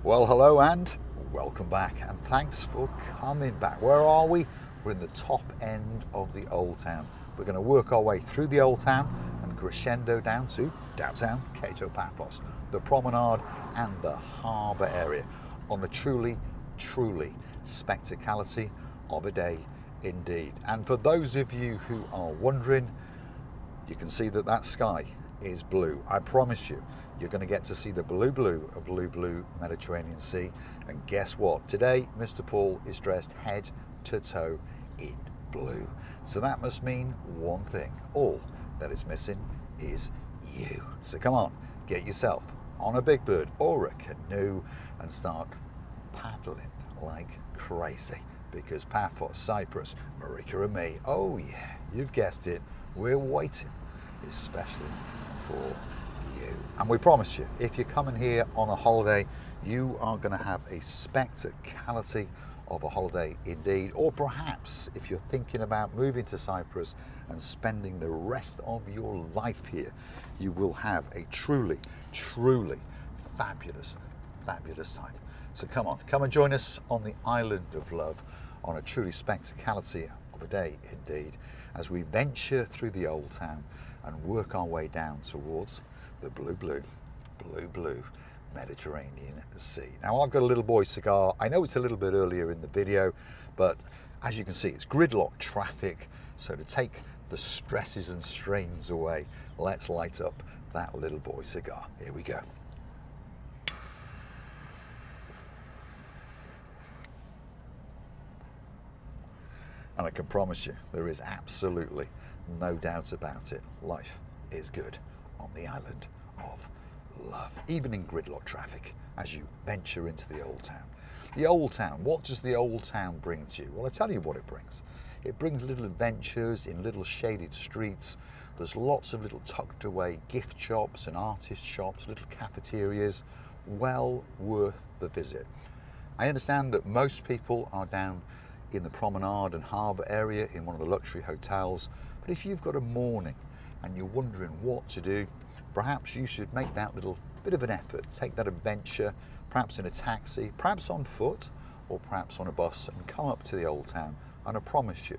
Well, hello and welcome back, and thanks for coming back. Where are we? We're in the top end of the Old Town. We're going to work our way through the Old Town and crescendo down to downtown Cato Paphos, the promenade and the harbour area on the truly spectacality of a day indeed. And for those of you who are wondering, you can see that sky is blue. I promise you, you're going to get to see the blue Mediterranean Sea. And guess what? Today, Mr. Paul is dressed head to toe in blue. So that must mean one thing. All that is missing is you. So come on, get yourself on a big bird or a canoe and start paddling like crazy. Because Paphos Cyprus, Marika and Me, oh yeah, you've guessed it, we're waiting, especially for you. And we promise you, if you're coming here on a holiday, you are going to have a spectacality of a holiday indeed. Or perhaps if you're thinking about moving to Cyprus and spending the rest of your life here, you will have a truly fabulous time. So come and join us on the Island of Love on a truly spectacality of a day indeed, as we venture through the Old Town and work our way down towards the blue Mediterranean Sea. Now, I've got a little boy cigar. I know it's a little bit earlier in the video, but as you can see, it's gridlock traffic. So to take the stresses and strains away, let's light up that little boy cigar. Here we go. And I can promise you, there is absolutely no doubt about it. Life is good on the Island of Love, even in gridlock traffic as you venture into the Old Town. The Old Town, what does the Old Town bring to you? Well, I tell you what it brings. It brings little adventures in little shaded streets. There's lots of little tucked away gift shops and artist shops, little cafeterias, well worth the visit. I understand that most people are down in the promenade and harbour area in one of the luxury hotels, but if you've got a morning and you're wondering what to do, perhaps you should make that little bit of an effort, take that adventure, perhaps in a taxi, perhaps on foot, or perhaps on a bus, and come up to the Old Town, and I promise you,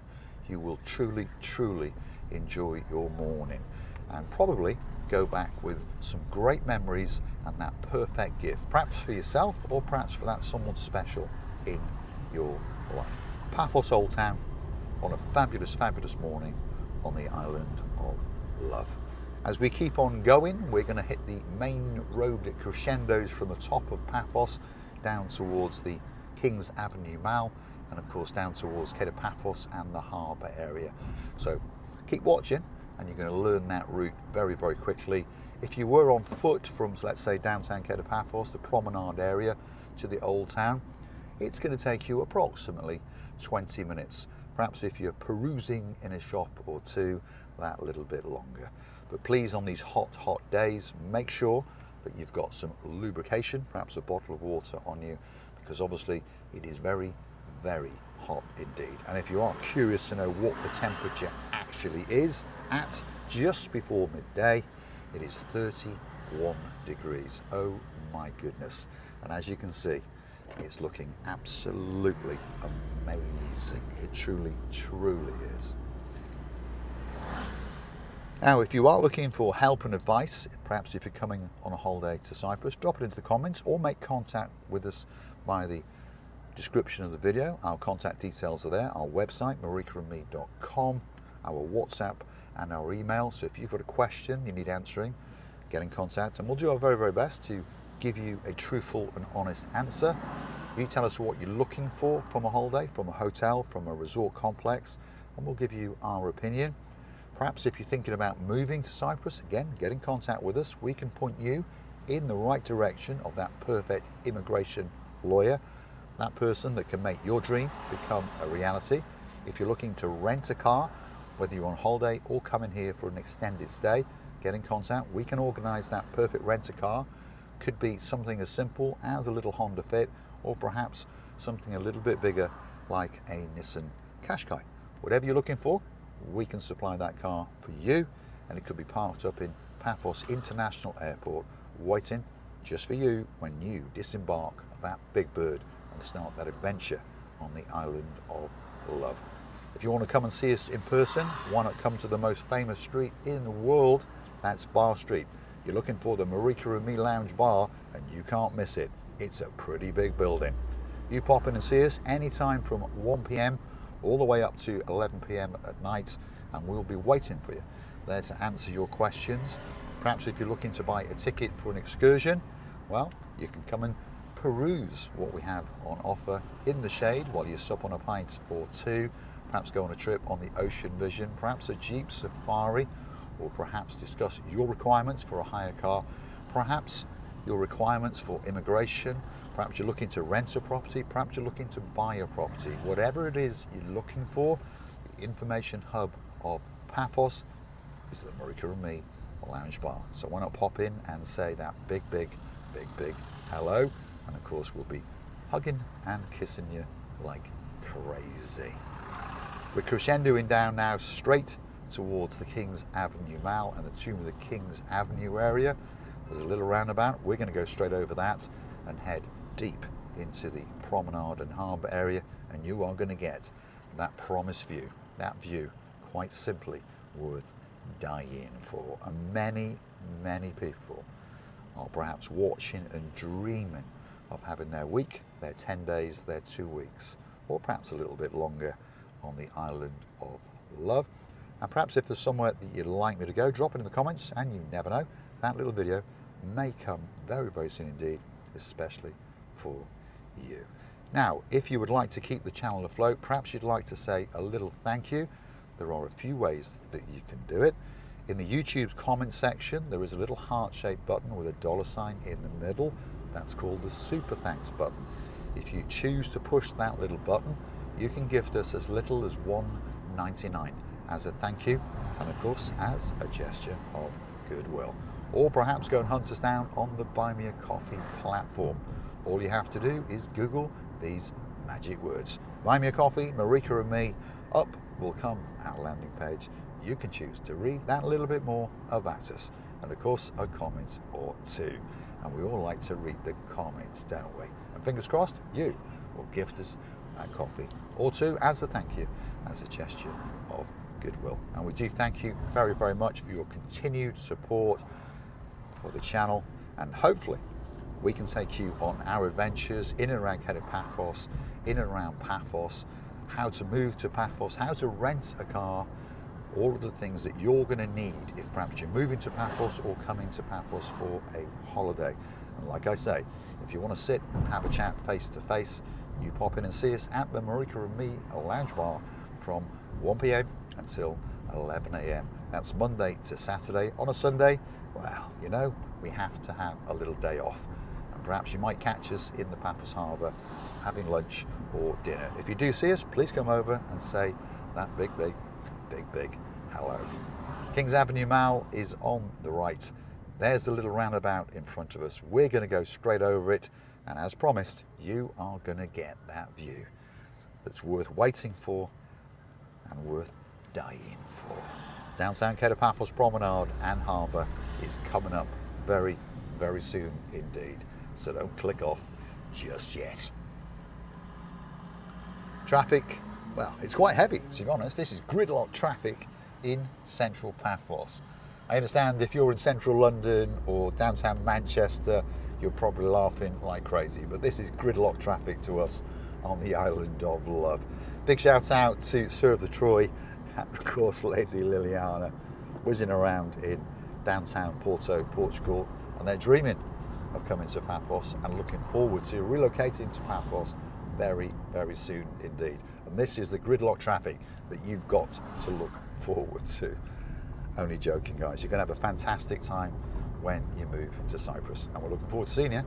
you will truly enjoy your morning and probably go back with some great memories and that perfect gift, perhaps for yourself or perhaps for that someone special in your life. Paphos Old Town on a fabulous morning on the Island of Love. As we keep on going, we're going to hit the main road that crescendos from the top of Paphos down towards the King's Avenue Mall and of course down towards Cato Paphos and the harbour area. So keep watching and you're going to learn that route very quickly. If you were on foot from, let's say, downtown Cato Paphos, the promenade area, to the Old Town, it's going to take you approximately 20 minutes. Perhaps if you're perusing in a shop or two, that little bit longer. But please, on these hot days, make sure that you've got some lubrication, perhaps a bottle of water on you, because obviously it is very hot indeed. And if you are curious to know what the temperature actually is at just before midday, it is 31 degrees. Oh my goodness. And as you can see, it's looking absolutely amazing. It truly is. Now, if you are looking for help and advice, perhaps if you're coming on a holiday to Cyprus, drop it into the comments or make contact with us via the description of the video. Our contact details are there, our website, marikaandme.com, our WhatsApp and our email. So if you've got a question you need answering, get in contact and we'll do our very best to give you a truthful and honest answer. You tell us what you're looking for from a holiday, from a hotel, from a resort complex, and we'll give you our opinion. Perhaps if you're thinking about moving to Cyprus, again, get in contact with us. We can point you in the right direction of that perfect immigration lawyer, that person that can make your dream become a reality. If you're looking to rent a car, whether you're on holiday or coming here for an extended stay, get in contact. We can organise that perfect rent-a-car. Could be something as simple as a little Honda Fit, or perhaps something a little bit bigger like a Nissan Qashqai. Whatever you're looking for, we can supply that car for you, and it could be parked up in Paphos International Airport, waiting just for you when you disembark that big bird and start that adventure on the Island of Love. If you want to come and see us in person, why not come to the most famous street in the world? That's Bar Street. You're looking for the Marika and Me Lounge Bar, and you can't miss it. It's a pretty big building. You pop in and see us anytime from 1 p.m. all the way up to 11 p.m. at night, and we'll be waiting for you there to answer your questions. Perhaps if you're looking to buy a ticket for an excursion, well, you can come and peruse what we have on offer in the shade while you sup on a pint or two. Perhaps go on a trip on the Ocean Vision, perhaps a Jeep Safari, or perhaps discuss your requirements for a hire car, perhaps your requirements for immigration, perhaps you're looking to rent a property, perhaps you're looking to buy a property. Whatever it is you're looking for, the information hub of Paphos is the Marika and Me Lounge Bar. So why not pop in and say that big hello, and of course we'll be hugging and kissing you like crazy. We're crescendoing down now straight towards the King's Avenue Mall and the Tomb of the King's Avenue area. There's a little roundabout. We're going to go straight over that and head deep into the Promenade and Harbour area, and you are going to get that promised view, that view quite simply worth dying for. And many people are perhaps watching and dreaming of having their week, their 10 days, their 2 weeks, or perhaps a little bit longer on the Island of Love. And perhaps if there's somewhere that you'd like me to go, drop it in the comments, and you never know, that little video may come very soon indeed, especially for you. Now, if you would like to keep the channel afloat, perhaps you'd like to say a little thank you, there are a few ways that you can do it. In the YouTube's comment section, there is a little heart-shaped button with a $sign in the middle. That's called the Super Thanks button. If you choose to push that little button, you can gift us as little as $1.99 as a thank you, and of course as a gesture of goodwill. Or perhaps go and hunt us down on the Buy Me a Coffee platform. All you have to do is Google these magic words. Buy Me a Coffee, Marika and Me. Up will come our landing page. You can choose to read that little bit more about us, and of course a comment or two. And we all like to read the comments, don't we? And fingers crossed, you will gift us a coffee or two as a thank you, as a gesture of goodwill. And we do thank you very much for your continued support for the channel, and hopefully we can take you on our adventures in and around Paphos, in and around Paphos, how to move to Paphos, how to rent a car, all of the things that you're going to need if perhaps you're moving to Paphos or coming to Paphos for a holiday. And like I say, if you want to sit and have a chat face to face, you pop in and see us at the Marika and Me Lounge Bar from 1 p.m. until 11 a.m. That's Monday to Saturday. On a Sunday, well, you know, we have to have a little day off. And perhaps you might catch us in the Paphos Harbour having lunch or dinner. If you do see us, please come over and say that big hello. King's Avenue Mall is on the right. There's the little roundabout in front of us. We're going to go straight over it, and as promised, you are going to get that view that's worth waiting for and worth dying for. Downtown Paphos Promenade and Harbour is coming up very soon indeed, so don't click off just yet. Traffic, well, it's quite heavy, to be honest. This is gridlock traffic in central Paphos. I understand if you're in central London or downtown Manchester, you're probably laughing like crazy, but this is gridlock traffic to us on the Island of Love. Big shout out to Sir of the Troy and of course Lady Liliana, whizzing around in downtown Porto, Portugal, and they're dreaming of coming to Paphos and looking forward to relocating to Paphos very soon indeed. And this is the gridlock traffic that you've got to look forward to. Only joking, guys. You're going to have a fantastic time when you move to Cyprus, and we're looking forward to seeing you,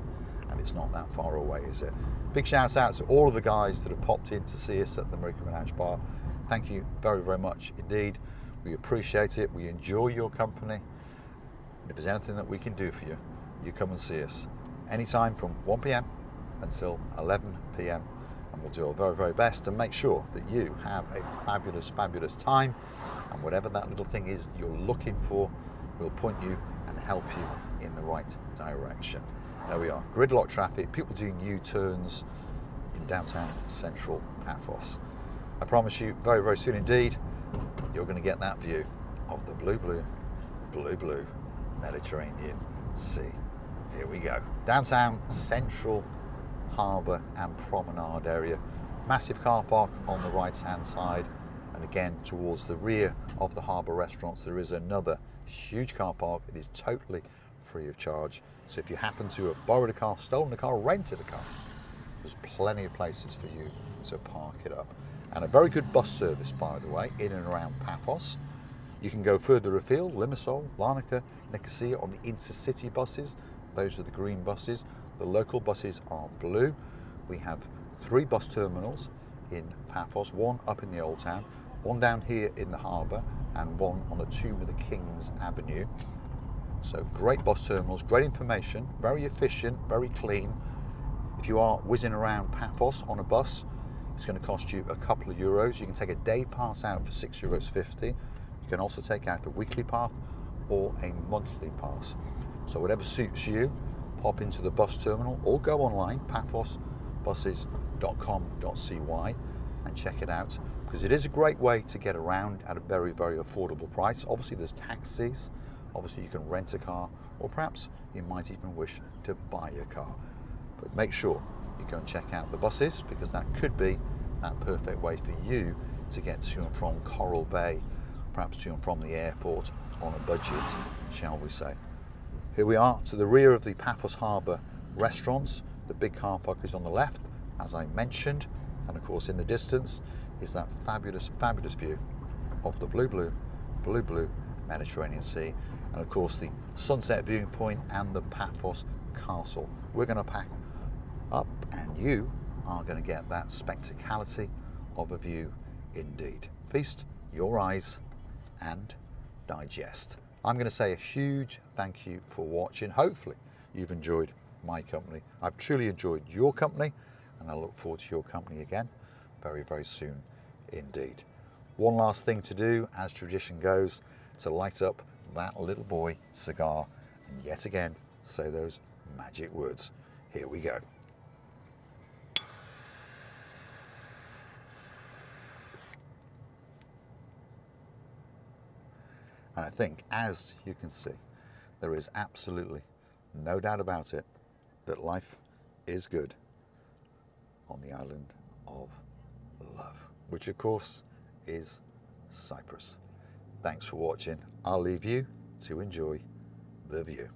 and it's not that far away, is it? Big shout out to all of the guys that have popped in to see us at the Marika Lounge Bar. Thank you very much indeed. We appreciate it. We enjoy your company, and if there's anything that we can do for you, you come and see us anytime from 1 p.m. until 11 p.m. and we'll do our very best to make sure that you have a fabulous time, and whatever that little thing is you're looking for, we'll point you and help you in the right direction. There we are, gridlock traffic, people doing U-turns in downtown central Paphos. I promise you, very, very soon indeed, you're going to get that view of the blue, blue, blue, blue Mediterranean Sea. Here we go. Downtown central harbour and promenade area. Massive car park on the right-hand side. And again, towards the rear of the harbour restaurants, there is another huge car park. It is totally free of charge. So if you happen to have borrowed a car, stolen a car, rented a car, there's plenty of places for you to park it up. And a very good bus service, by the way, in and around Paphos. You can go further afield, Limassol, Larnaca, Nicosia on the intercity buses. Those are the green buses. The local buses are blue. We have 3 bus terminals in Paphos, one up in the Old Town, one down here in the harbour, and one on the Tomb of the Kings Avenue. So great bus terminals, great information, very efficient, very clean. If you are whizzing around Paphos on a bus, it's going to cost you a couple of euros. You can take a day pass out for €6.50. You can also take out a weekly pass or a monthly pass. So whatever suits you, pop into the bus terminal or go online, paphosbuses.com.cy, and check it out, because it is a great way to get around at a very, very affordable price. Obviously there's taxis, obviously you can rent a car, or perhaps you might even wish to buy a car. But make sure you go and check out the buses, because that could be that perfect way for you to get to and from Coral Bay, perhaps to and from the airport on a budget, shall we say. Here we are to the rear of the Paphos Harbour restaurants. The big car park is on the left, as I mentioned, and of course in the distance is that fabulous, fabulous view of the blue, blue, blue, blue Mediterranean Sea, and of course the sunset viewing point and the Paphos Castle. We're going to pack up and you are going to get that spectacality of a view indeed. Feast your eyes and digest. I'm going to say a huge thank you for watching. Hopefully you've enjoyed my company. I've truly enjoyed your company, and I look forward to your company again very, very soon indeed. One last thing to do, as tradition goes, to light up that little boy cigar and yet again say those magic words. Here we go. And I think, as you can see, there is absolutely no doubt about it that life is good on the island of love, which of course is Cyprus. Thanks for watching. I'll leave you to enjoy the view.